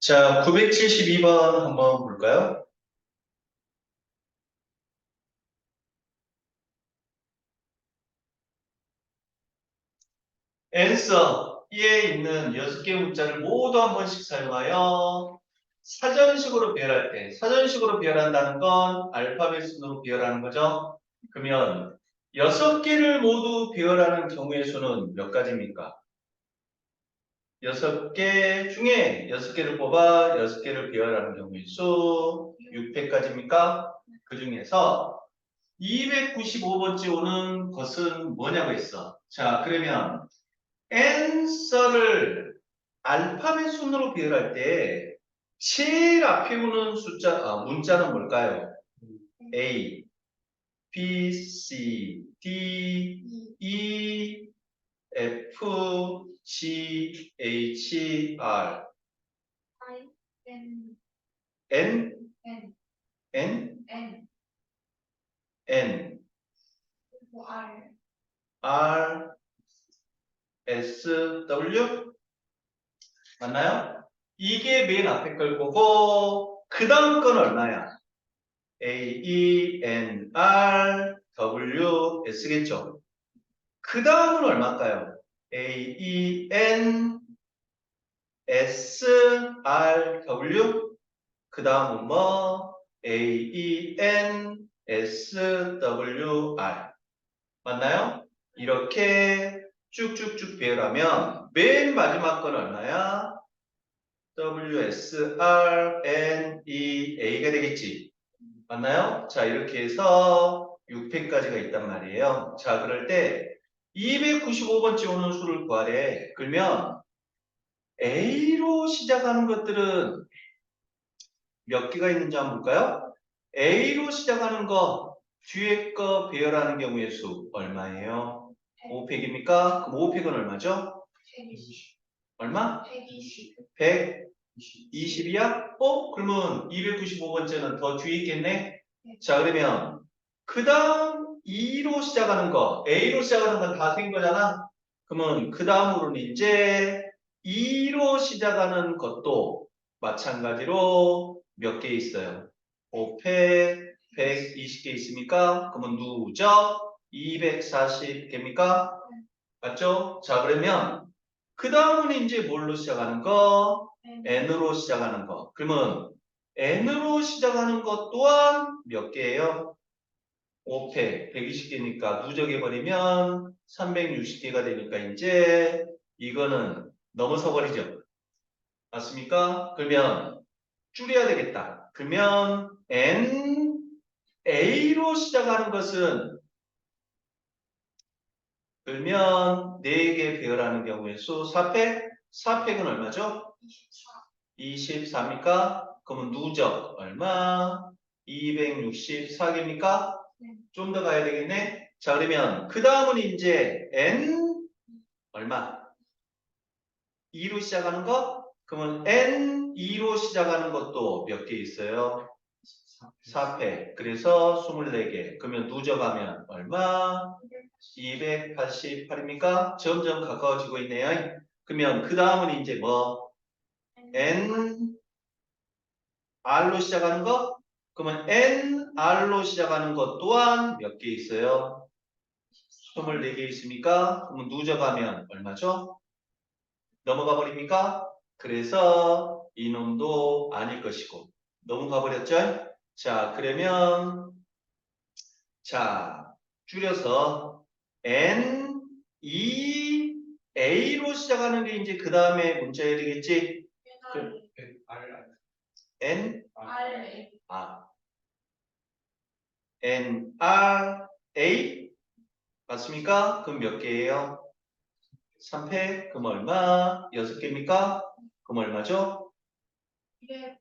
자, 972번 한번 볼까요? 앤서에 있는 6개 문자를 모두 한 번씩 사용하여 사전식으로 배열할 때, 사전식으로 배열한다는 건 알파벳 순으로 배열하는 거죠. 그러면 6개를 모두 배열하는 경우의 수는 몇 가지입니까? 6개 중에 6개를 뽑아 6개를 배열하는 경우의 수 600가지입니까? 그 중에서 295번째 오는 것은 뭐냐고 했어. 자, 그러면 answer를 알파벳 순으로 배열할 때 제일 앞에 오는 문자는 뭘까요? A, B, C, D, E, F, G, H, R, I N N, N N, N N, R R, S, W 맞나요? 이게 맨 앞에 걸 거고 그 다음 건 얼마야? A, E, N, R, W, S겠죠? 그 다음은 얼마일까요? A, E, N, S, R, W 그 다음은 뭐? A, E, N, S, W, R 맞나요? 이렇게 쭉쭉쭉 배열하면 맨 마지막 건 얼마야? W, S, R, N, E, A가 되겠지. 맞나요? 자, 이렇게 해서 6팩까지가 있단 말이에요. 자, 그럴 때 295번째 오는 수를 구하래. 그러면 A로 시작하는 것들은 몇 개가 있는지 한번 볼까요? A로 시작하는 거, 뒤에 거 배열하는 경우의 수 얼마예요? 5팩입니까? 그럼 5팩은 얼마죠? 120 얼마? 120 120이야? 그러면 295번째는 더 뒤에 있겠네? 네. 자, 그러면 그 다음 2로 시작하는 거, A로 시작하는 건 다 생긴 거잖아? 그러면 그 다음으로는 이제 2로 시작하는 것도 마찬가지로 몇 개 있어요? 5팩, 120개 있습니까? 그러면 누적 240개입니까? 맞죠? 자, 그러면 그 다음은 이제 뭘로 시작하는 거? N으로 시작하는 거. 그러면 N으로 시작하는 것 또한 몇 개예요? 5팩, 120개니까 누적해버리면 360개가 되니까 이제 이거는 넘어서 버리죠. 맞습니까? 그러면 줄여야 되겠다. 그러면 N, A로 시작하는 것은 그러면 4개 배열하는 경우에 수 4팩? 4팩은 얼마죠? 24입니까? 그러면 누적 얼마? 264개입니까? 네. 좀 더 가야 되겠네. 자, 그러면 그 다음은 이제 n 얼마? 2로 시작하는 거? 그러면 n2로 시작하는 것도 몇 개 있어요? 4팩. 그래서 24개. 그러면 누적하면 얼마? 288입니까? 점점 가까워지고 있네요. 그러면 그 다음은 이제 뭐? n R로 시작하는 거? 그러면 NR로 시작하는 것 또한 몇 개 있어요? 24개 있습니까? 그러면 누적하면 얼마죠? 넘어가 버립니까? 그래서 이놈도 아닐 것이고 넘어가 버렸죠? 자, 그러면 자, 줄여서 N, E, A로 시작하는 게 이제 그 다음에 문자여야 되겠지? N, N, R, A 맞습니까? 그럼 몇 개예요? 3팩 그럼 얼마? 6개입니까? 그럼 얼마죠? 294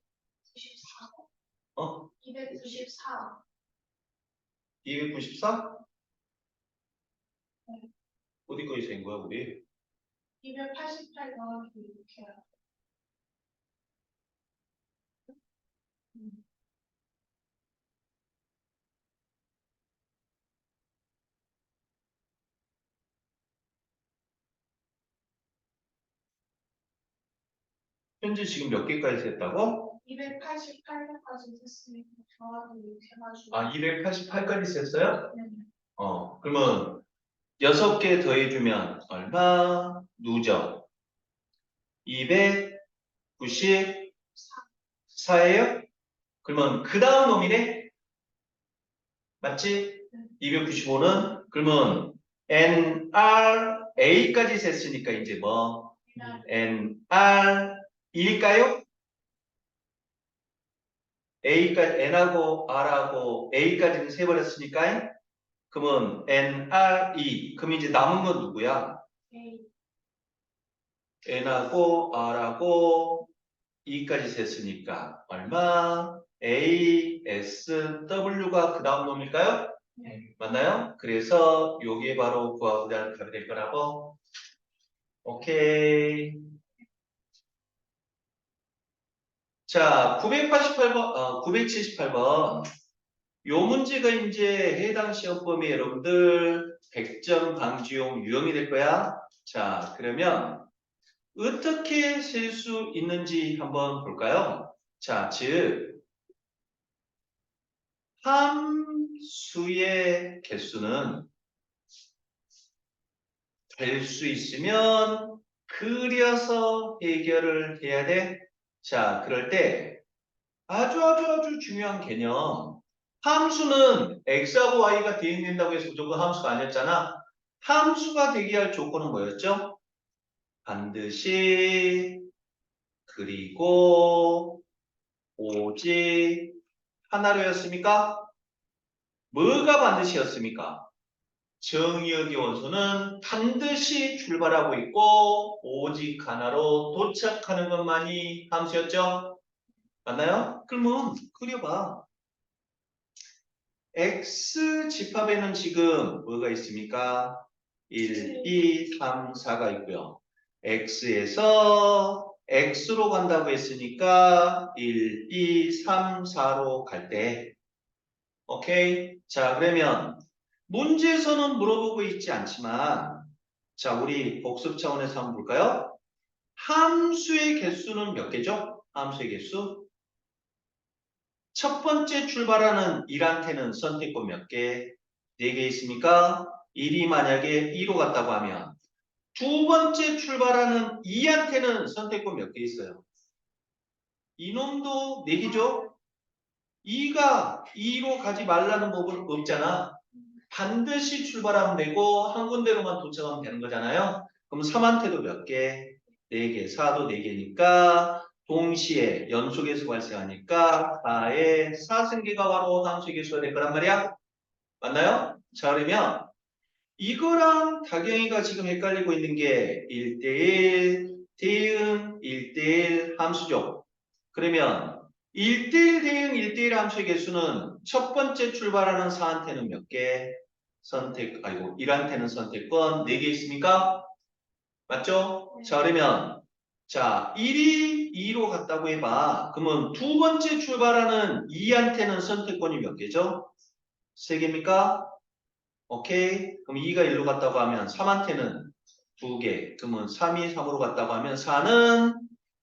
어? 294 294? 네. 어디 거에 센 거야 우리? 288 더하기 이렇게 해요. 현재 지금 몇 개까지 셌다고? 288개까지 됐으니까 더하기 이렇게 해가지고. 아, 288까지 셌어요? 네. 그러면 6개 더해주면 얼마? 누적. 294예요? 그러면 그 다음 놈이네? 맞지? 295는? 그러면 NRA까지 셌으니까 이제 뭐? NR일까요? A까지, N하고 R하고 A까지는 세버렸으니까 그러면 NRE. 그럼 이제 남은 건 누구야? A. N하고 R하고 E까지 셌으니까 얼마? A, S, W가 그 다음 놈일까요? 네. 맞나요? 그래서 요게 바로 구하고자 하는 답이 될 거라고. 오케이. 자, 988번, 978번. 요 문제가 이제 해당 시험 범위 여러분들 100점 방지용 유형이 될 거야. 자, 그러면 어떻게 셀 수 있는지 한번 볼까요? 자, 즉 함수의 개수는 될 수 있으면 그려서 해결을 해야 돼. 자, 그럴 때 아주 중요한 개념. 함수는 x하고 y가 대응된다고 해서 무조건 함수가 아니었잖아. 함수가 되게 할 조건은 뭐였죠? 반드시 그리고 오직 하나로였습니까? 뭐가 반드시였습니까? 정의역의 원소는 반드시 출발하고 있고 오직 하나로 도착하는 것만이 함수였죠? 맞나요? 그러면 그려봐. X 집합에는 지금 뭐가 있습니까? 1, 2, 3, 4가 있고요. X에서 X로 간다고 했으니까 1, 2, 3, 4로 갈 때. 오케이? 자, 그러면 문제에서는 물어보고 있지 않지만 자, 우리 복습 차원에서 한번 볼까요? 함수의 개수는 몇 개죠? 함수의 개수? 첫 번째 출발하는 1한테는 선택권 몇 개? 4개 있습니까? 1이 만약에 2로 갔다고 하면 두 번째 출발하는 2한테는 선택권 몇 개 있어요? 이놈도 4개죠? 2가 2로 가지 말라는 법은 없잖아. 반드시 출발하면 되고 한 군데로만 도착하면 되는 거잖아요. 그럼 3한테도 몇 개? 4개. 4도 4개니까 동시에 연속에서 발생하니까 4의 4승계가 바로 함수의 개수가 될 거란 말이야. 맞나요? 자, 그러면 이거랑 다경이가 지금 헷갈리고 있는 게 1대1 대응 1대1 함수죠. 그러면 1대1 대응 1대1 함수의 개수는 첫 번째 출발하는 4한테는 몇 개? 1한테는 선택권 4개 있습니까? 맞죠? 네. 자, 그러면 자, 1이 2로 갔다고 해봐. 그러면 두 번째 출발하는 2한테는 선택권이 몇 개죠? 3개입니까? 오케이. 그럼 2가 1로 갔다고 하면 3한테는 2개. 그러면 3이 3으로 갔다고 하면 4는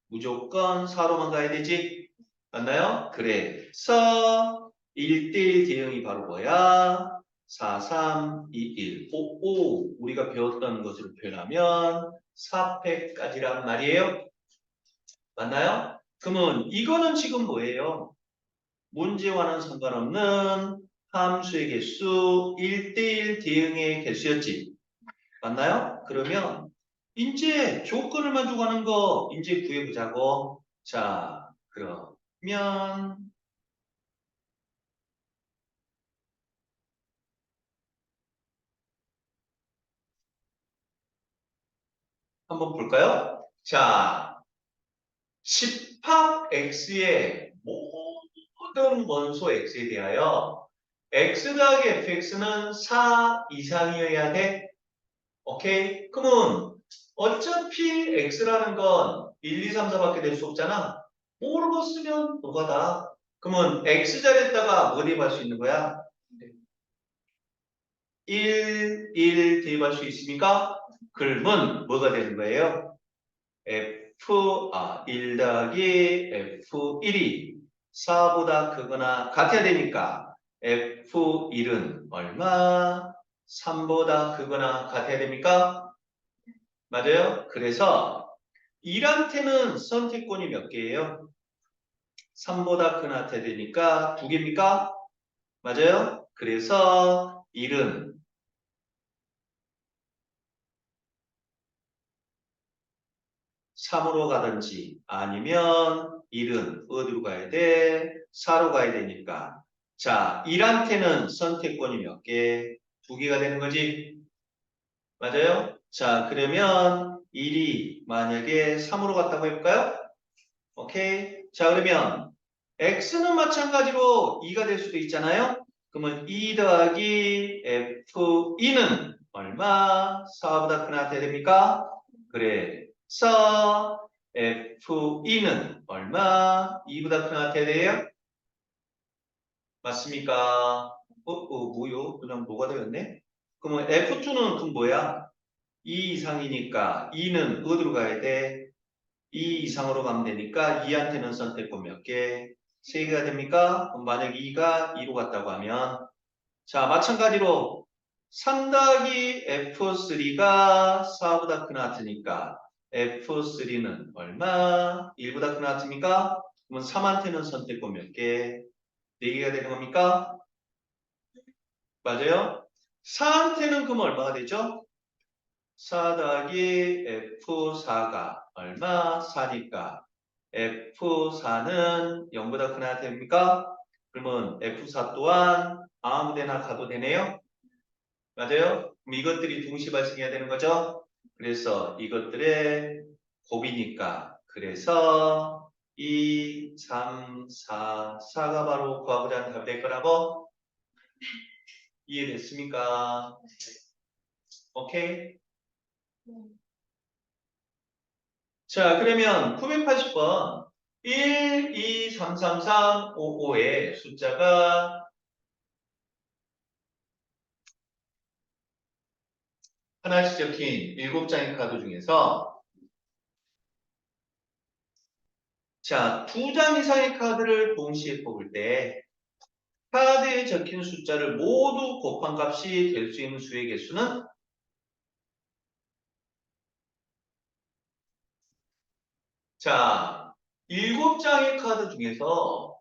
무조건 4로만 가야 되지. 맞나요? 그래서 1대1 대응이 바로 뭐야? 4, 3, 2, 1. 5, 5. 우리가 배웠던 것으로 표현하면 4패까지란 말이에요. 맞나요? 그러면 이거는 지금 뭐예요? 문제와는 상관없는 함수의 개수 1대1 대응의 개수였지. 맞나요? 그러면 이제 조건을 만족하는 거 이제 구해보자고. 자, 그러면 한번 볼까요? 자, 집합 X의 모든 원소 X에 대하여 X 더하기 fx는 4 이상이어야 돼. 오케이? 그러면 어차피 x라는 건 1, 2, 3, 4밖에 될 수 없잖아. 모르고 쓰면 노가다. 그러면 x자리에다가 뭐 대입할 수 있는 거야? 1 대입할 수 있습니까? 그러면 뭐가 되는 거예요? 1 더하기 F1이 4보다 크거나 같아야 되니까 F1은 얼마? 3보다 크거나 같아야 됩니까? 맞아요? 그래서 1한테는 선택권이 몇 개예요? 3보다 큰 같아야 되니까 2개입니까? 맞아요? 그래서 1은 3으로 가든지 아니면 1은 어디로 가야 돼? 4로 가야 되니까. 자, 1한테는 선택권이 몇 개? 2개가 되는 거지? 맞아요? 자, 그러면 1이 만약에 3으로 갔다고 해볼까요? 오케이. 자, 그러면 x는 마찬가지로 2가 될 수도 있잖아요? 그러면 2 더하기 f2는 얼마? 4보다 크나 돼야 됩니까? 그래. 서 f2는 얼마? 2보다 크나 돼야 돼요? 맞습니까? 뭐요? 그냥 뭐가 되었네? 그러면 f2는 그럼 뭐야? 2 이상이니까 2는 어디로 가야 돼? 2 이상으로 가면 되니까 2한테는 선택권 몇 개? 3개가 됩니까? 그럼 만약 2가 2로 갔다고 하면 자 마찬가지로 3 더하기 F3가 4보다 크나 같으니까 F3는 얼마? 1보다 크나 같습니까? 그러면 3한테는 선택권 몇 개? 4개가 되는 겁니까? 맞아요? 4한테는 그럼 얼마가 되죠? 4 더하기 F4가 얼마? 4니까 F4는 0보다 크나 됩니까? 그러면 F4 또한 아무 데나 가도 되네요? 맞아요? 그럼 이것들이 동시 발생해야 되는 거죠? 그래서 이것들의 곱이니까 그래서 2, 3, 4, 4가 바로 구하고자 하는 답이 될 거라고? 이해됐습니까? 오케이? 자, 그러면 980번 1, 2, 3, 3, 3, 5, 5의 숫자가 하나씩 적힌 7장의 카드 중에서 자, 2장 이상의 카드를 동시에 뽑을 때 카드에 적힌 숫자를 모두 곱한 값이 될 수 있는 수의 개수는 자, 7장의 카드 중에서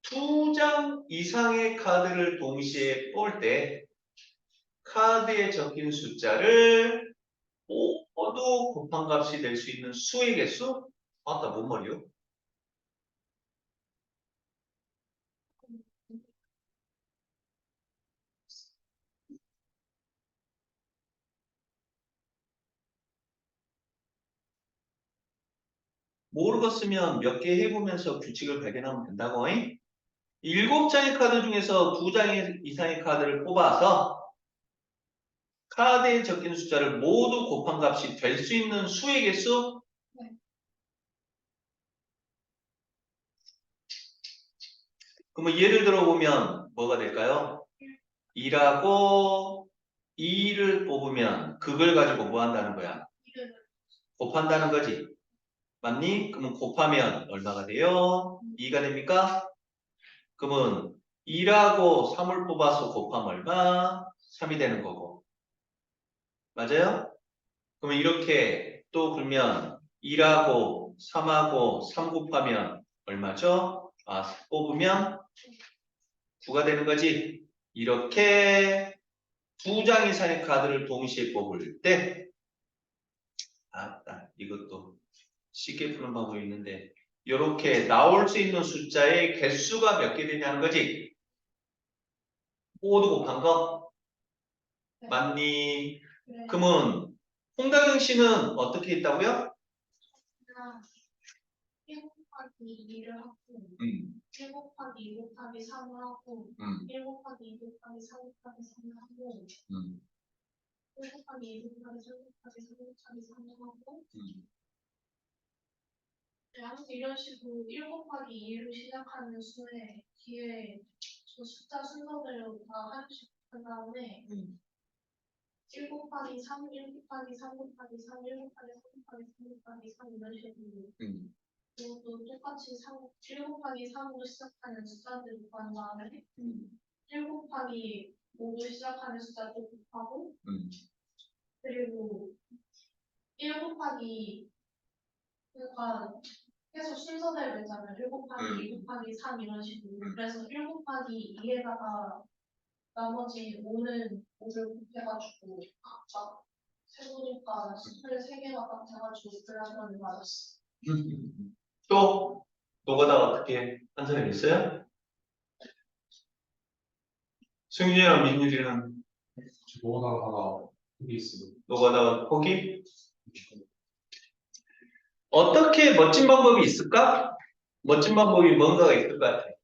2장 이상의 카드를 동시에 뽑을 때 카드에 적힌 숫자를 모두 곱한 값이 될 수 있는 수의 개수? 아까 뭔 말이요? 모르겠으면 몇 개 해보면서 규칙을 발견하면 된다고. 7장의 카드 중에서 2장 이상의 카드를 뽑아서 카드에 적힌 숫자를 모두 곱한 값이 될 수 있는 수의 개수? 네. 그러면 예를 들어보면 뭐가 될까요? 2라고 2를 뽑으면 그걸 가지고 뭐 한다는 거야? 곱한다는 거지. 맞니? 그러면 곱하면 얼마가 돼요? 2가 됩니까? 그러면 2라고 3을 뽑아서 곱하면 얼마? 3이 되는 거고. 맞아요? 그러면 이렇게 또 그러면 2라고 3하고 3 곱하면 얼마죠? 뽑으면 9가 되는 거지. 이렇게 2장 이상의 카드를 동시에 뽑을 때 이것도 쉽게 푸는 방법이 있는데 이렇게 나올 수 있는 숫자의 개수가 몇 개 되냐는 거지. 모두 곱한 거? 네. 맞니? 네. 그러면 홍다경 씨는 어떻게 했다고요? 1 곱하기 2를 하고 1 곱하기 2 곱하기 3을 하고 1 곱하기 2 곱하기 4 곱하기 3을 하고 1 곱하기 2 곱하기 3 곱하기 3 곱하기 3을 하고 네, 아무튼 이런 식으로 1 곱하기 2로 시작하는 수에 뒤에 저 숫자 순서대로 다 하나씩 한 다음에 1 곱하기 3, 1 곱하기 3 곱하기 3, 1 곱하기 3 곱하기 3 곱하기 3 이런 식으로. 이것도 똑같이 1 곱하기 3으로 시작하는 숫자들 곱한 다음에 1 곱하기 5로 시작하는 숫자도 곱하고 그리고 1 곱하기 그러니까 계속 순서대로 있잖아요. 1 곱하기 2 곱하기 3 이런 식으로. 그래서 1 곱하기 2에다가 나머지 5는 5를 곱해가지고 각각 세보니까 숫자를 3개가 딱 돼가지고 그라프를 맞았어. 또 노가다 어떻게 한 사람 있어요? 승준이랑 민율이는 노가다가 그게 있어요. 노가다 포기? 어떻게 멋진 방법이 있을까? 멋진 방법이 뭔가가 있을 것 같아.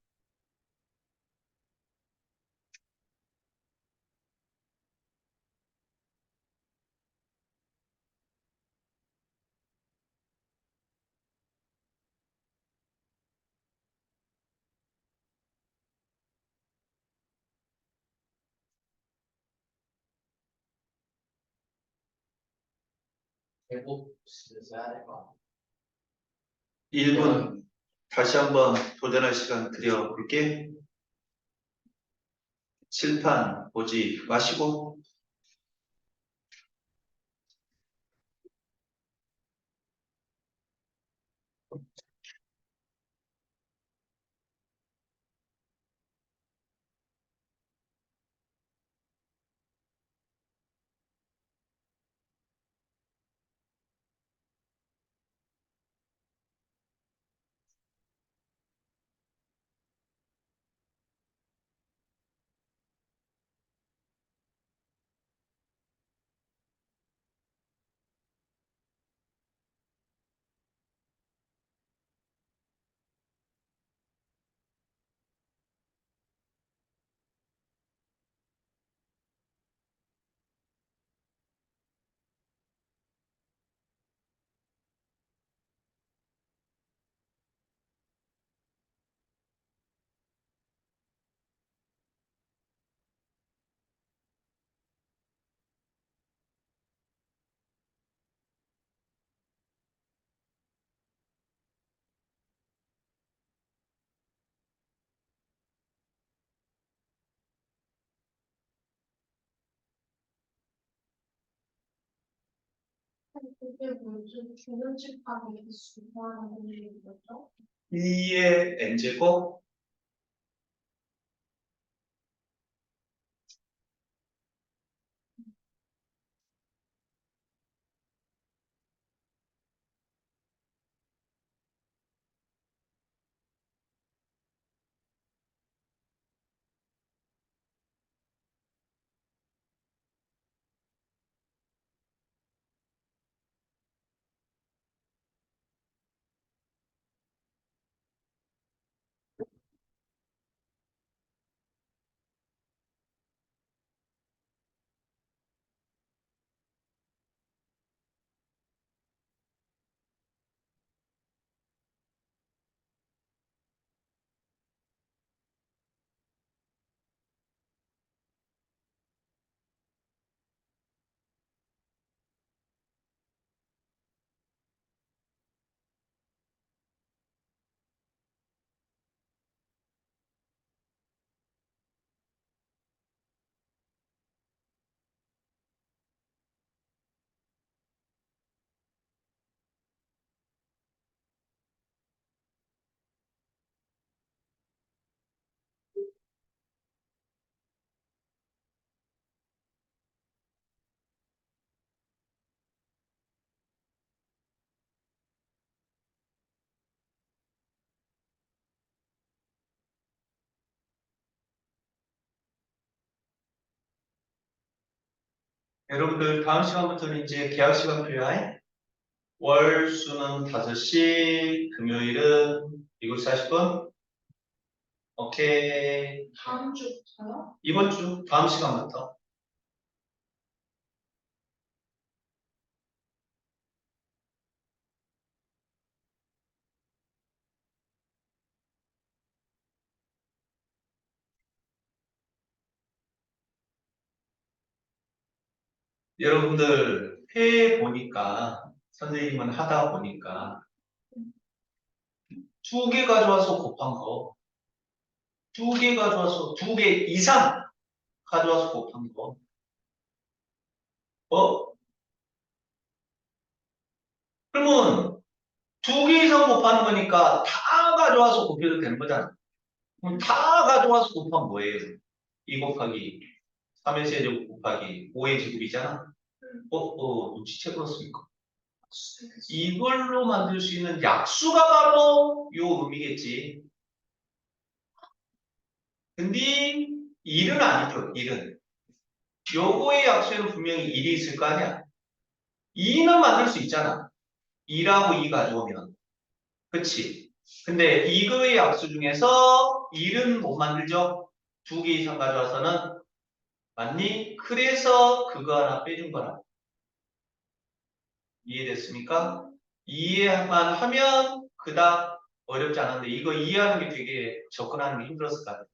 대복 써야 될 것 같아요. 1분 다시 한번 도전할 시간 드려볼게. 칠판 보지 마시고 그게 뭐지? 주문집합이 수많은 분들이 거죠? 2의 n제곱 여러분들 다음 시간부터는 이제 계약 시간 필요해. 월 수는 5시, 금요일은 7시 40분. 오케이. 다음 주부터요? 이번 주 다음 시간부터. 여러분들 해보니까 선생님은 하다 보니까 두 개 가져와서 곱한 거, 두 개 가져와서 두 개 이상 가져와서 곱한 거, 그러면 두 개 이상 곱하는 거니까 다 가져와서 곱해도 되는 거잖아. 그럼 다 가져와서 곱하면 뭐예요? 2 곱하기 3의 세제곱 곱하기 5의 제곱이잖아. 눈치채 그렇습니까? 이걸로 만들 수 있는 약수가 바로 요 의미겠지. 근데 1은 아니죠. 1은. 요거의 약수에는 분명히 1이 있을 거 아니야. 2는 만들 수 있잖아. 2라고 2 가져오면. 그치? 근데 이거의 약수 중에서 1은 못 만들죠? 두 개 이상 가져와서는. 맞니? 그래서 그거 하나 빼준 거라. 이해됐습니까? 이해만 하면 그닥 어렵지 않은데 이거 이해하는 게 되게 접근하는 게 힘들었을 것 같아요.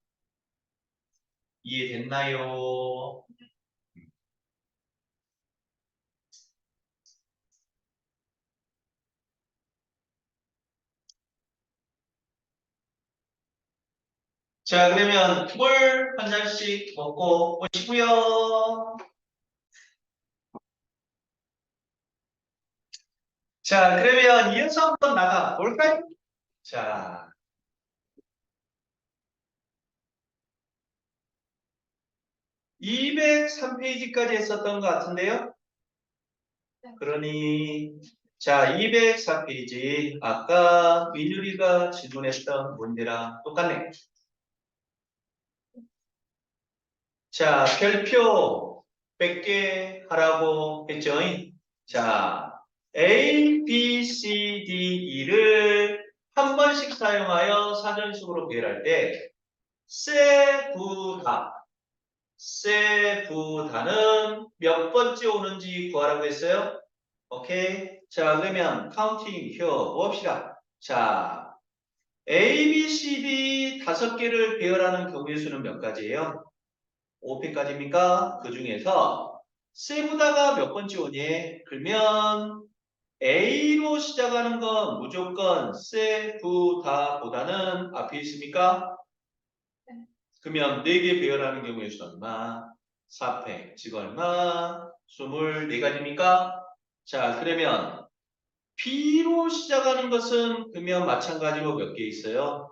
이해됐나요? 자, 그러면 물 한 잔씩 먹고 오시고요. 자, 그러면 이어서 한번 나가 볼까요? 자, 203페이지까지 했었던 것 같은데요. 그러니 자, 204페이지 아까 민유리가 질문했던 문제랑 똑같네. 자, 별표 100개 하라고 했죠. 자, A, B, C, D, E를 한 번씩 사용하여 사전식으로 배열할 때 세부다는 몇 번째 오는지 구하라고 했어요. 오케이. 자, 그러면 카운팅 혀 봅시다. 자, A, B, C, D 5개를 배열하는 경우의 수는 몇 가지예요? 5패까지입니까? 그 중에서 세부다가 몇 번째 오니? 그러면 A로 시작하는 건 무조건 세부다보다는 앞에 있습니까? 그러면 4개 배열하는 경우의 수 얼마? 4패, 즉 얼마? 24가지입니까? 자, 그러면 B로 시작하는 것은 그러면 마찬가지로 몇 개 있어요?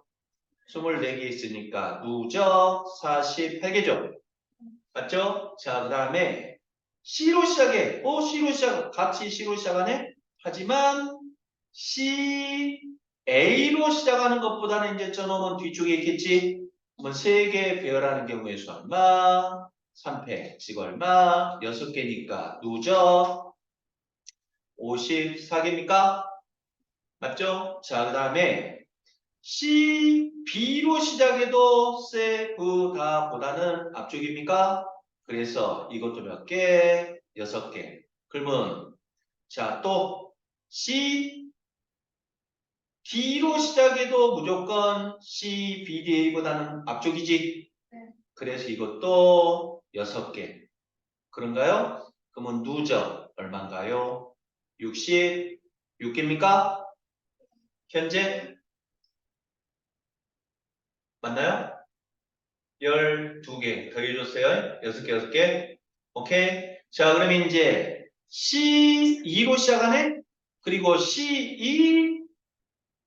24개 있으니까 누적 48개죠. 맞죠? 자, 그 다음에 C로 시작해. C로 시작. 같이 C로 시작하네? 하지만 C, A로 시작하는 것보다는 이제 저놈은 뒤쪽에 있겠지? 그러면 3개 배열하는 경우의 수 얼마? 3패, 즉 얼마? 6개니까 누적 54개입니까? 맞죠? 자, 그 다음에 C, B로 시작해도 세부다보다는 앞쪽입니까? 그래서 이것도 몇 개? 6개. 그러면 자, 또 C, D로 시작해도 무조건 C, B, D, A보다는 앞쪽이지? 네. 그래서 이것도 6개. 그런가요? 그러면 누적 얼마인가요? 66개입니까? 현재? 맞나요? 12개 더해줬어요. 6개, 6개. 오케이. 자, 그러면 이제 C2로 시작하네? 그리고 C2,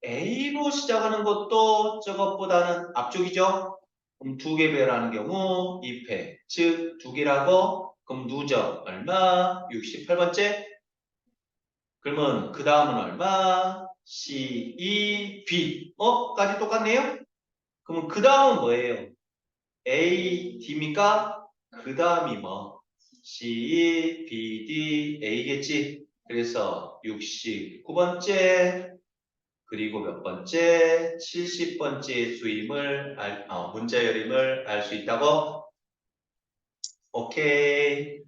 A로 시작하는 것도 저것보다는 앞쪽이죠? 그럼 2개 배열하는 경우 2패. 즉, 2개라고? 그럼 누적 얼마? 68번째? 그러면 그 다음은 얼마? C2, B. 까지 똑같네요? 그러면 그 다음은 뭐예요? A, D입니까? 그 다음이 뭐? C, B, D, A겠지? 그래서 69번째, 그리고 몇 번째? 70번째 수임을, 문자열임을 알 수 있다고? 오케이.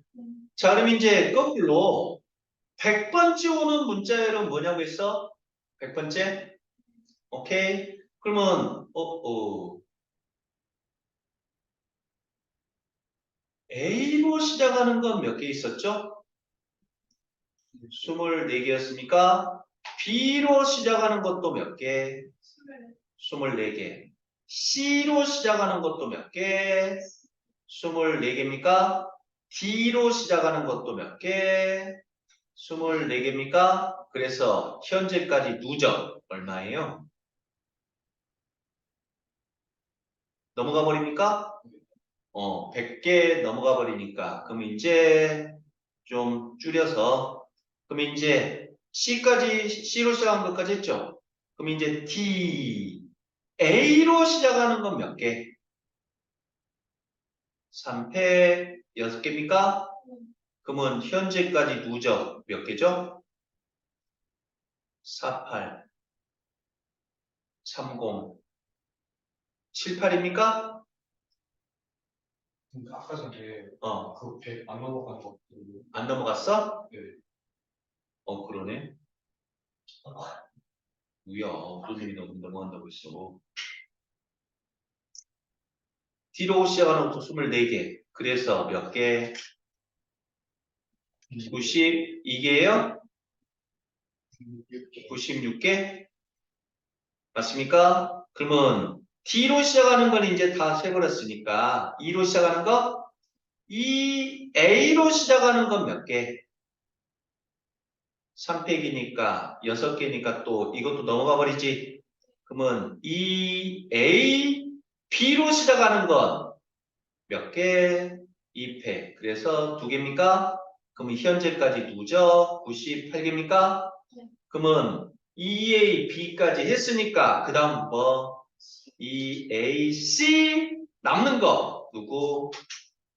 자, 그럼 이제 거꾸로 100번째 오는 문자열은 뭐냐고 했어? 100번째? 오케이. 그러면, A로 시작하는 건 몇 개 있었죠? 24개였습니까? B로 시작하는 것도 몇 개? 24개. C로 시작하는 것도 몇 개? 24개입니까? D로 시작하는 것도 몇 개? 24개입니까? 그래서 현재까지 누적 얼마예요? 넘어가 버립니까? 100개 넘어가 버리니까. 그럼 이제 좀 줄여서, 그럼 이제 C로 시작한 것까지 했죠? 그럼 이제 D, A로 시작하는 건 몇 개? 3패 6개입니까? 그러면 현재까지 누적 몇 개죠? 48, 30, 78입니까? 근데 아까 전에 어, 그 100 안 넘어가는 거. 안 넘어갔어? 네. 그러네. 뭐야, 어떤 놈이 넘어간다고 했어. D로 시작하는 것도 24개. 그래서 몇 개? 92개예요? 96개? 맞습니까? 그러면 D로 시작하는 건 이제 다 세버렸으니까 2로 시작하는 거? 이 A로 시작하는 건 몇 개? 3팩이니까 6개니까 또 이것도 넘어가 버리지. 그러면 이 A, B로 시작하는 건 몇 개? 2팩. 그래서 2개입니까? 그러면 현재까지 누적 98개입니까? 네. 그러면 EA, B까지 했으니까 그 다음 뭐? EA, C 남는 거 누구?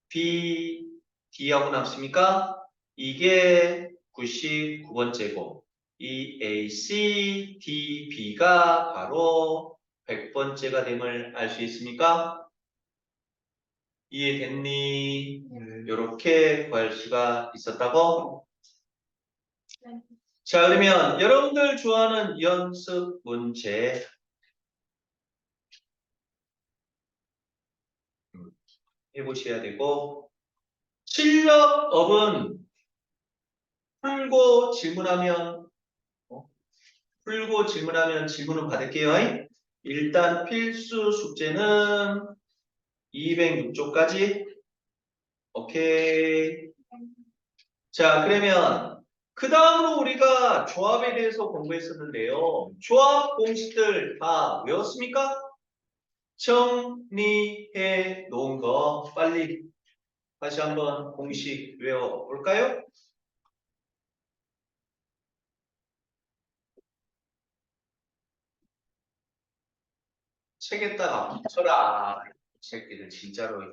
B, D하고 남습니까? 이게 99번째고 EA, C, D, B가 바로 100번째가 됨을 알 수 있습니까? 이해됐니? 이렇게 구할 수가 있었다고? 네. 자, 그러면 여러분들 좋아하는 연습 문제 해보셔야 되고 실력업은 풀고 질문하면 질문은 받을게요. 일단 필수 숙제는 206쪽까지 오케이. 자, 그러면 그 다음으로 우리가 조합에 대해서 공부했었는데요. 조합 공식들 다 외웠습니까? 정리해 놓은 거 빨리 다시 한번 공식 외워볼까요? 책에다가 붙여라. 이 새끼들 진짜로.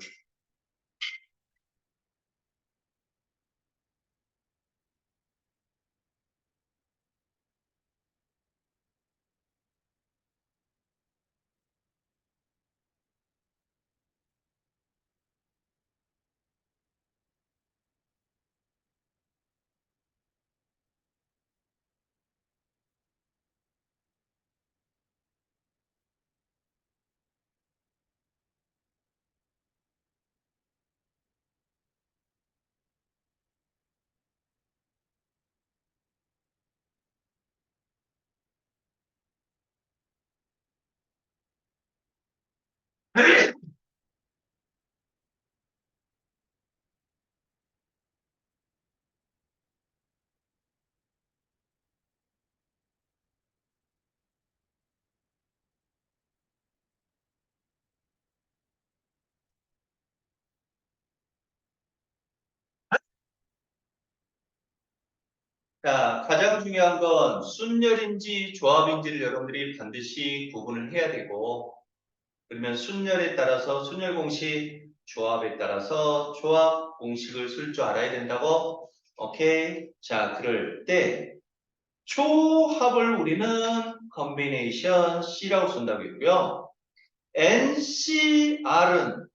자, 가장 중요한 건 순열인지 조합인지를 여러분들이 반드시 구분을 해야 되고, 그러면 순열에 따라서 순열 공식, 조합에 따라서 조합 공식을 쓸 줄 알아야 된다고? 오케이. 자, 그럴 때 조합을 우리는 컨비네이션 C라고 쓴다고 했고요. NCR은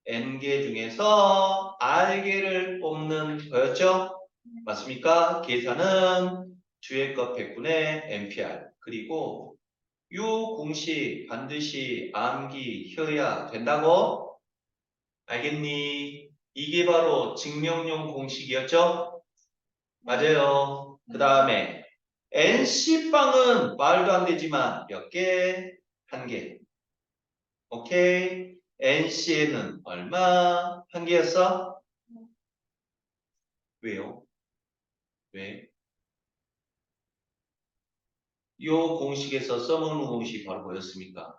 N개 중에서 R개를 뽑는 거였죠? 맞습니까? 계산은 뒤에 것 100분의 NPR. 그리고 이 공식 반드시 암기해야 된다고? 알겠니? 이게 바로 증명용 공식이었죠? 맞아요. 그 다음에 NC빵은 말도 안 되지만 몇 개? 한 개. 오케이. NC에는 얼마? 한 개였어? 왜요? 왜? 요 공식에서 써먹는 공식이 바로 뭐였습니까?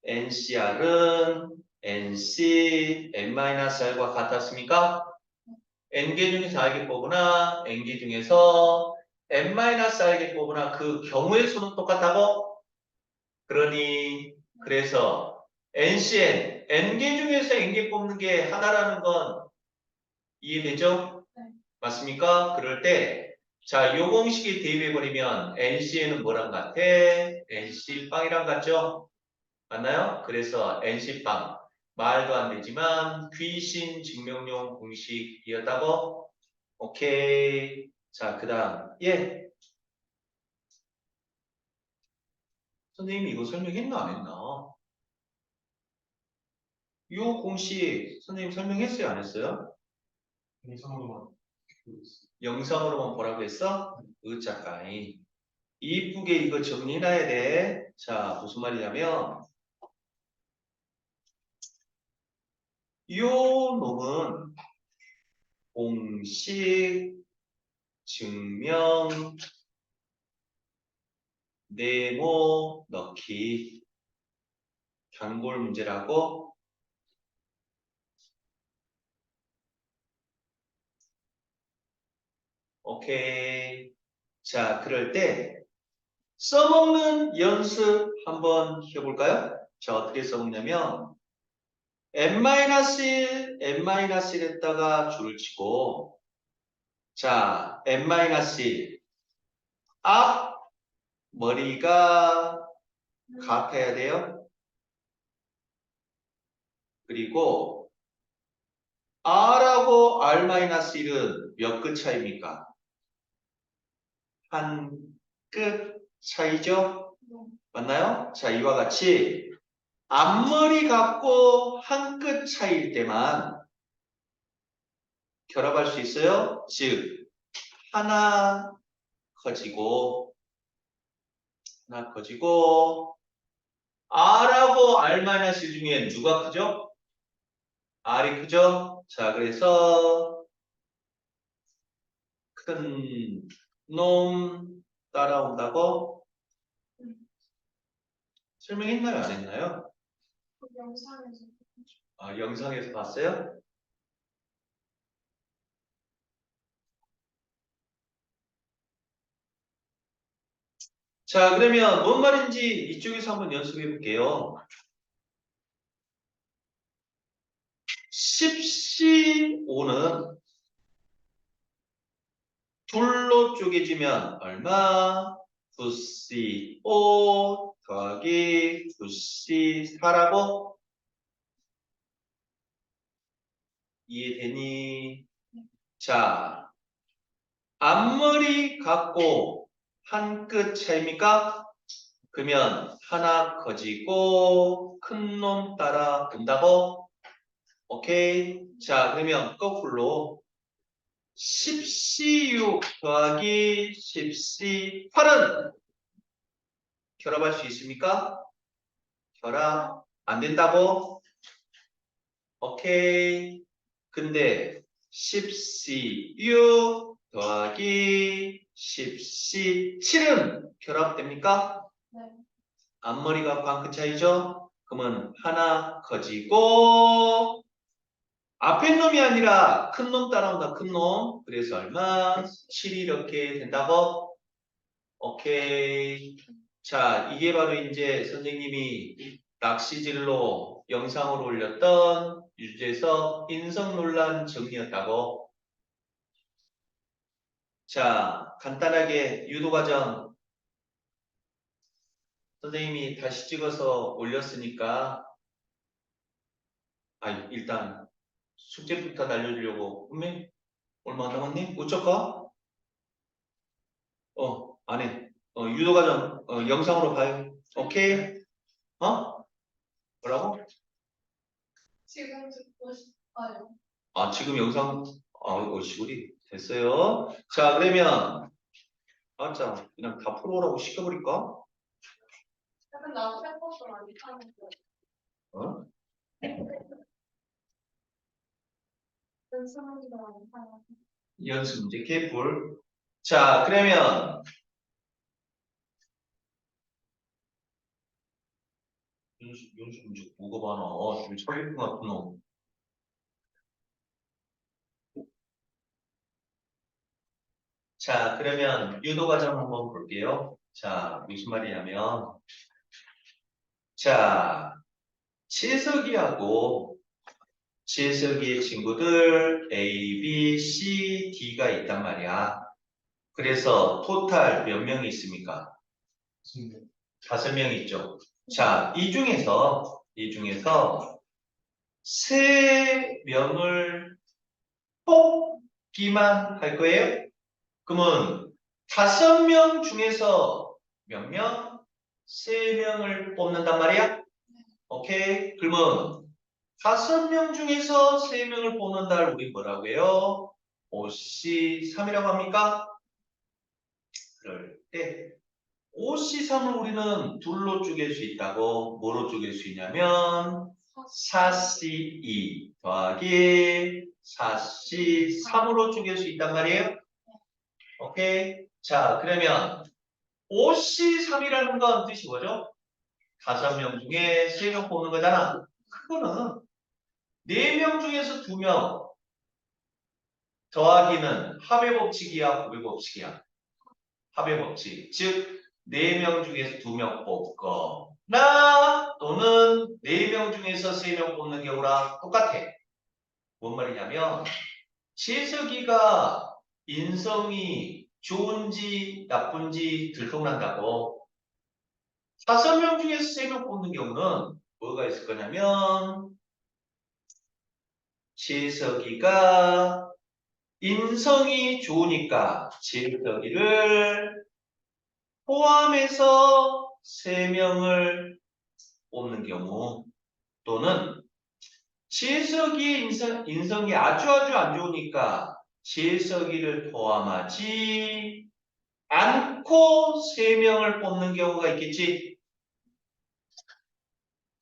NCR은 NC, N-R과 같았습니까? N개 중에서 알게 뽑으나 N개 중에서 N-알게 뽑으나 그 경우의 수는 똑같다고? 그러니 그래서 NCN, N개 중에서 N개 뽑는 게 하나라는 건 이해되죠? 네. 맞습니까? 그럴 때 자, 요 공식에 대입해버리면 NCN은 뭐랑 같아? NC빵이랑 같죠? 맞나요? 그래서 NC빵 말도 안 되지만 귀신 증명용 공식이었다고? 오케이. 자, 그 다음 예. 선생님이 이거 설명했나 안 했나? 요 공식 선생님 설명했어요 안 했어요? 영상으로만 보고 있어요. 영상으로만 보라고 했어? 으짜까이 이쁘게 이거 정리해놔야 돼. 자, 무슨 말이냐면 요 놈은 공식, 증명, 네모 넣기 단골 문제라고. 오케이. 자, 그럴 때 써먹는 연습 한번 해볼까요? 자, 어떻게 써먹냐면 n-1, n-1에다가 줄을 치고 자, n-1 앞 머리가 같아야 돼요. 그리고 R하고 R-1은 몇 끗 차이입니까? 한 끗 차이죠? 맞나요? 자, 이와 같이 앞머리 갖고 한 끗 차이일 때만 결합할 수 있어요. 즉, 하나 커지고 R하고 R-1 중에 누가 크죠? R이 크죠? 자, 그래서 큰 놈 따라온다고 설명했나요? 안 했나요? 그 영상에서 아, 영상에서 봤어요? 자, 그러면 뭔 말인지 이쪽에서 한번 연습해 볼게요. 10C5는 둘로 쪼개지면 얼마? 9C5 더하기 9C4라고? 이해되니? 자, 앞머리 갖고 한 끗 차이입니까? 그러면 하나 커지고 큰 놈 따라 온다고? 오케이. 자, 그러면 거꾸로 10C6 더하기 10C8은 결합할 수 있습니까? 결합 안 된다고? 오케이. 근데 10C6 더하기 10C7은 결합됩니까? 네. 앞머리가 반끗 차이죠? 그러면 하나 커지고 앞에 놈이 아니라 큰 놈 따라온다. 큰 놈. 그래서 얼마? 7이 이렇게 된다고? 오케이. 자, 이게 바로 이제 선생님이 낚시질로 영상으로 올렸던 유재석 인성 논란 정리였다고. 자, 간단하게 유도과정 선생님이 다시 찍어서 올렸으니까 일단 숙제부터 날려주려고. 선생님 얼마 남았니? 어쩔까? 안 해. 유도과정 영상으로 봐요. 오케이? 뭐라고? 지금 듣고 싶어요. 아, 지금 영상, 시골이. 됐어요. 자, 그러면 자, 그냥 다 풀어오라고 시켜버릴까? 약간 나도 해봤어 많이 하는 거. 어? 연습하는 거 많이 하는 거. 연습 문제 개뿔. 자, 그러면 연습 문제 뭐가 많아? 지금 철일 것 같은 놈. 자, 그러면 유도 과정 한번 볼게요. 자, 무슨 말이냐면, 자, 채석이하고 채석이의 친구들 A, B, C, D가 있단 말이야. 그래서 토탈 몇 명이 있습니까? 맞습니다. 5명 있죠. 자, 이 중에서 3명을 뽑기만 할 거예요? 그러면 5명 중에서 몇 명? 3명을 뽑는단 말이야? 오케이? 그러면 5명 중에서 3명을 뽑는다를 우리 뭐라고 해요? OC3이라고 합니까? 그럴 때 OC3을 우리는 둘로 쪼갤 수 있다고 뭐로 쪼갤 수 있냐면 4C2 더하기 4C3으로 쪼갤 수 있단 말이에요. 오케이? 자, 그러면 OC3이라는 건 뜻이 뭐죠? 5명 중에 3명 뽑는 거잖아. 그거는 4명 중에서 2명 더하기는 합의 법칙이야, 곱의 법칙이야. 합의 법칙. 즉, 4명 중에서 2명 뽑거나 또는 4명 중에서 3명 뽑는 경우랑 똑같아. 뭔 말이냐면 재석이가 인성이 좋은지 나쁜지 들통난다고 5명 중에서 3명 뽑는 경우는 뭐가 있을 거냐면 재석이가 인성이 좋으니까 재석이를 포함해서 3명을 뽑는 경우 또는 재석이의 인성이 아주 안 좋으니까 재석이를 포함하지 않고 3명을 뽑는 경우가 있겠지.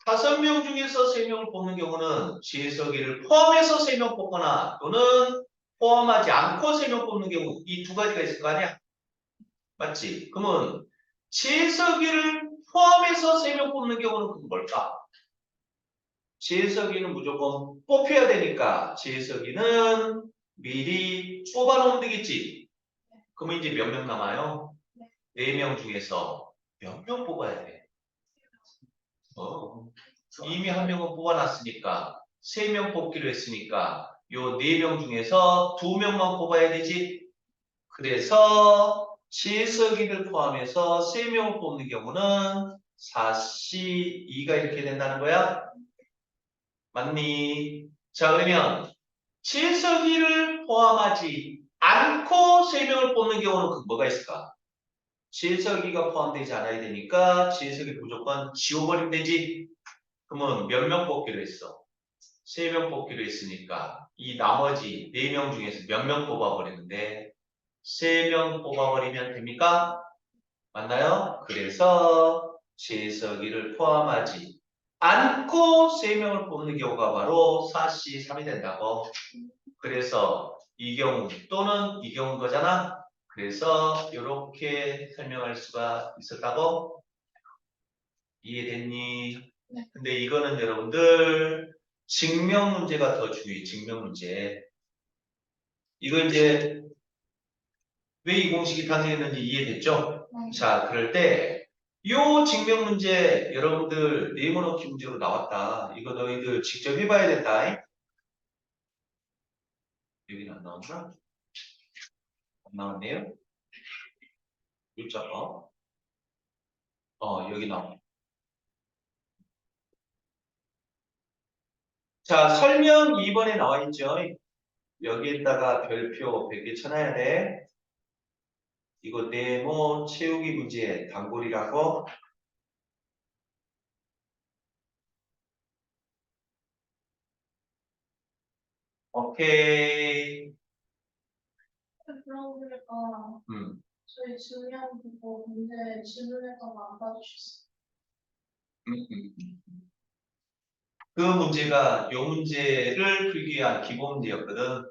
5명 중에서 3명을 뽑는 경우는 재석이를 포함해서 3명 뽑거나 또는 포함하지 않고 3명 뽑는 경우 이 2가지가 있을 거 아니야? 맞지? 그러면 재석이를 포함해서 3명 뽑는 경우는 그건 뭘까? 재석이는 무조건 뽑혀야 되니까 재석이는 미리 뽑아놓으면 되겠지. 그러면 이제 몇 명 남아요? 4명 중에서 몇 명 뽑아야 돼? 이미 한 명은 뽑아놨으니까 3명 뽑기로 했으니까 요 4명 중에서 2명만 뽑아야 되지. 그래서 재석이를 포함해서 3명을 뽑는 경우는 4C2가 이렇게 된다는 거야. 맞니? 자, 그러면 재석이를 포함하지 않고 3명을 뽑는 경우는 그 뭐가 있을까? 재석이가 포함되지 않아야 되니까 재석이 무조건 지워버리면 되지. 그러면 몇 명 뽑기로 했어? 3명 뽑기로 했으니까 이 나머지 4명 중에서 몇 명 뽑아버리는데 3명 뽑아버리면 됩니까? 맞나요? 그래서 재석이를 포함하지 않고 3명을 뽑는 경우가 바로 4C3이 된다고. 그래서 이 경우 또는 이 경우인 거잖아. 그래서 이렇게 설명할 수가 있었다고. 이해됐니? 네. 근데 이거는 여러분들 증명 문제가 더 중요해. 증명 문제. 이거 이제 왜 이 공식이 탄생했는지 이해됐죠? 자, 그럴 때 요 증명 문제 여러분들 네모넣기 문제로 나왔다. 이거 너희들 직접 해봐야 된다. 여기는 안 나왔나? 안 나왔네요? 요자가 여기 나와. 자, 설명 2번에 나와 있죠? 여기에다가 별표 100개 쳐놔야 돼. 이거 네모 채우기 문제 단골이라고. 오케이. 그러고 보니까 저희 증명 보고 문제 질문했던 거 안 봐주셨어요. 그 문제가 요 문제를 풀기 위한 기본 문제였거든.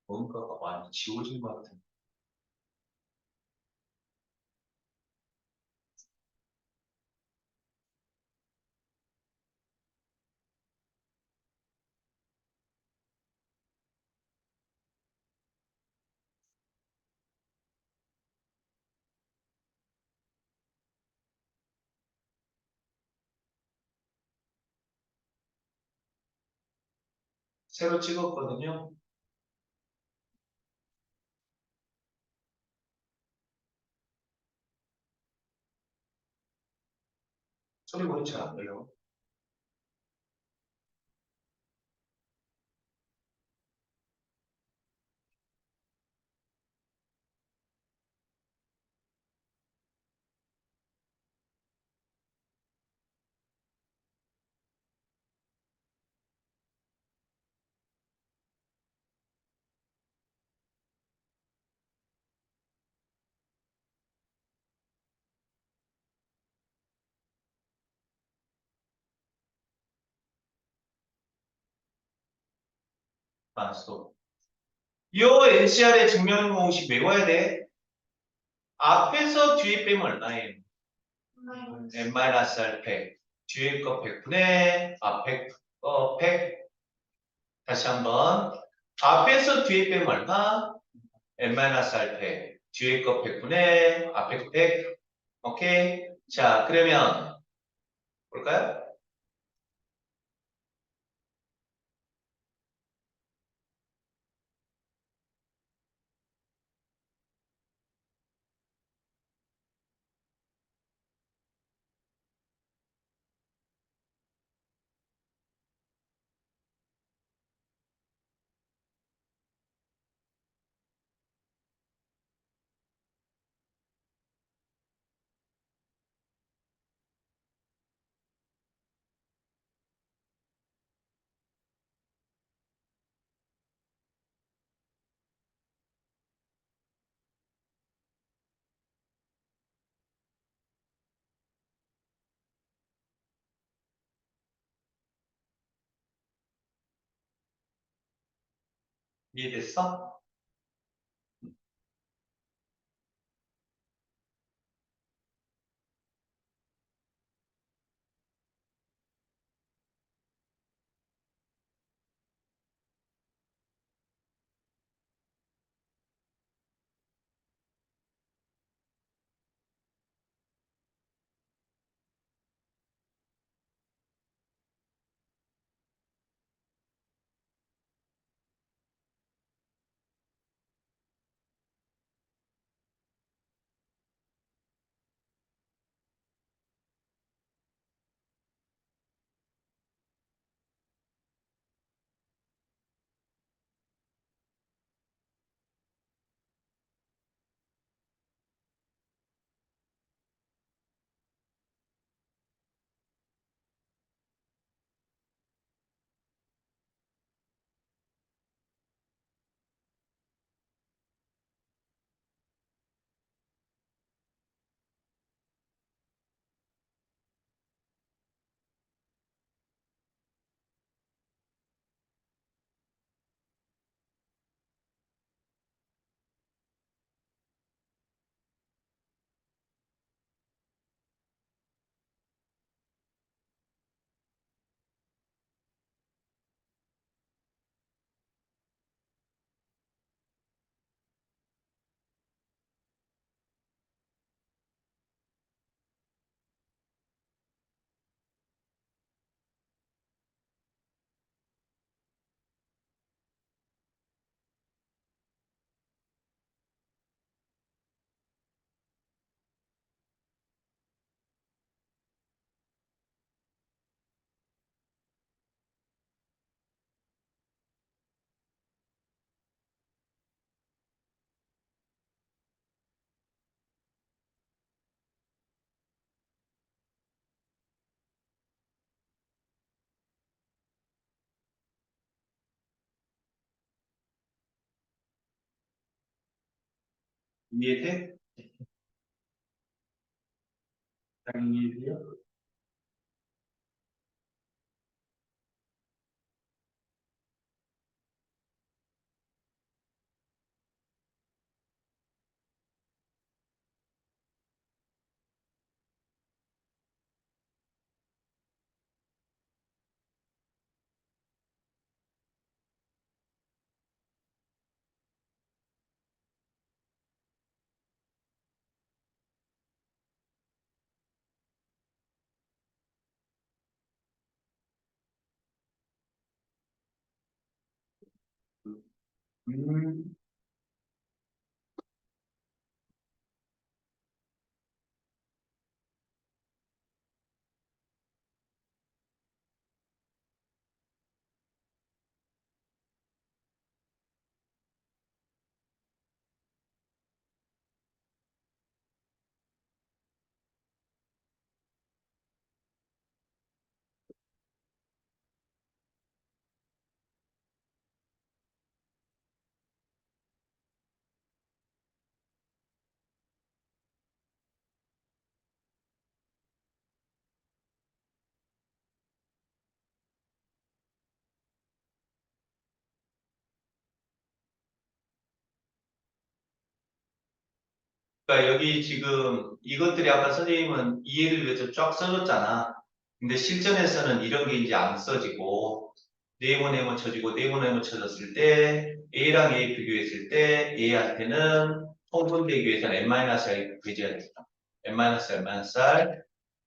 뭔가가 많이 지워진 것 같은. 새로 찍었거든요. 소리 보니 잘 안 들려. 알았어. 요 NCR의 증명 공식 외워야 돼. 앞에서 뒤에 빼면 얼마예요? n-r 100. 뒤에 거 100분의 앞에 거 100. 다시 한번. 앞에서 뒤에 빼면 얼마? n-r 100. 뒤에 거 100분의 앞에 거 100. 오케이? 자, 그러면 볼까요? 이해됐어? 이해돼? 잘 이해돼요? 음, 그러니까 여기 지금 이것들이 아까 선생님은 이해를 위해서 쫙 써줬잖아. 근데 실전에서는 이런 게 이제 안 써지고 네모네모 쳐지고 네모네모 쳐졌을 때 A랑 A 비교했을 때 A한테는 통분되기 위해서는 n-r이 구해줘야 되겠다. n-r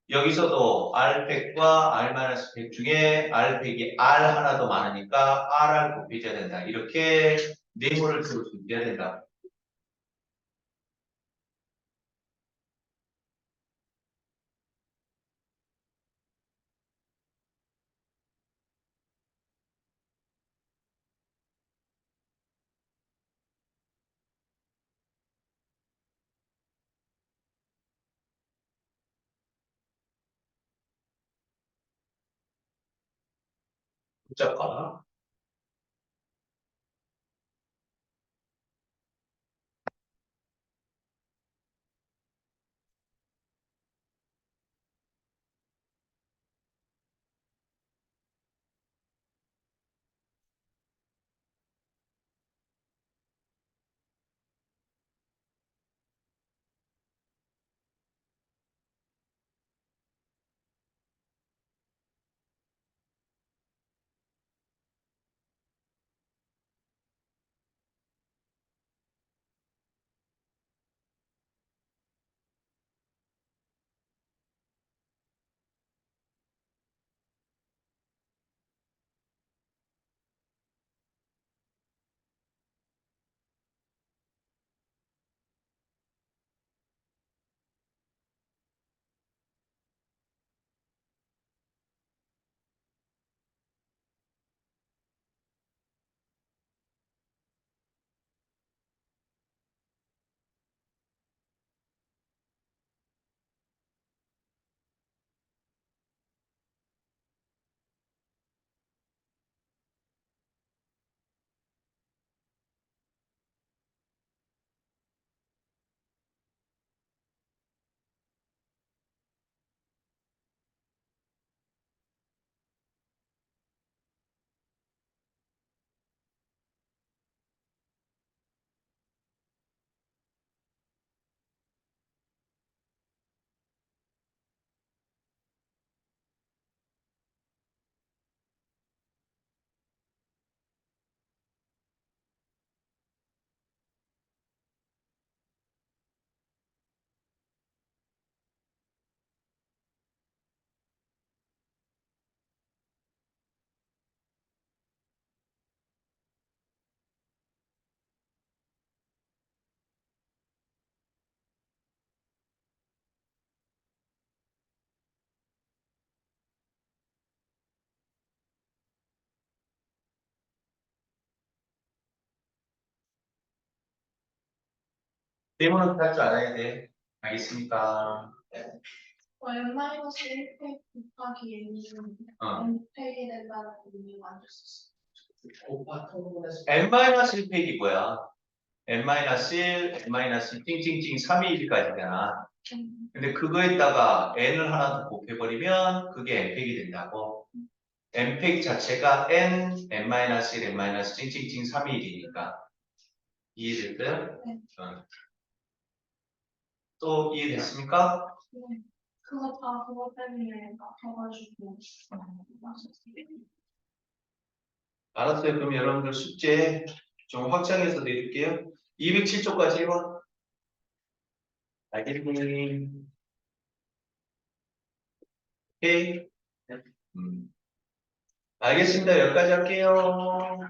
여기서도 R팩과 R-100 중에 R팩이 R 하나 더 많으니까 RR 곱해줘야 된다. 이렇게 네모를 주로 준비해야 된다. 복잡하다. 네모는 할 줄 알아야 돼. 알겠습니까? n-1팩 곱하기 n은 n팩이 된다는 의미가 안 됐었어. n-1팩이 뭐야? n-1, n-2 찡찡찡 3이 1까지잖아. 근데 그거에다가 n을 하나 더 곱해버리면 그게 n팩이 된다고. n팩 자체가 n, n-1, n-, 찡찡찡 3이 1이니까. 이해됐어요? 네. 또 이해됐습니까? 네. 그거 다 그거 때문에 막혀가지고. 알았어요. 그럼 여러분들 숙제 좀 확장해서 내릴게요. 207쪽까지 해봐. 알겠니? 오케이. 알겠습니다. 여기까지 할게요.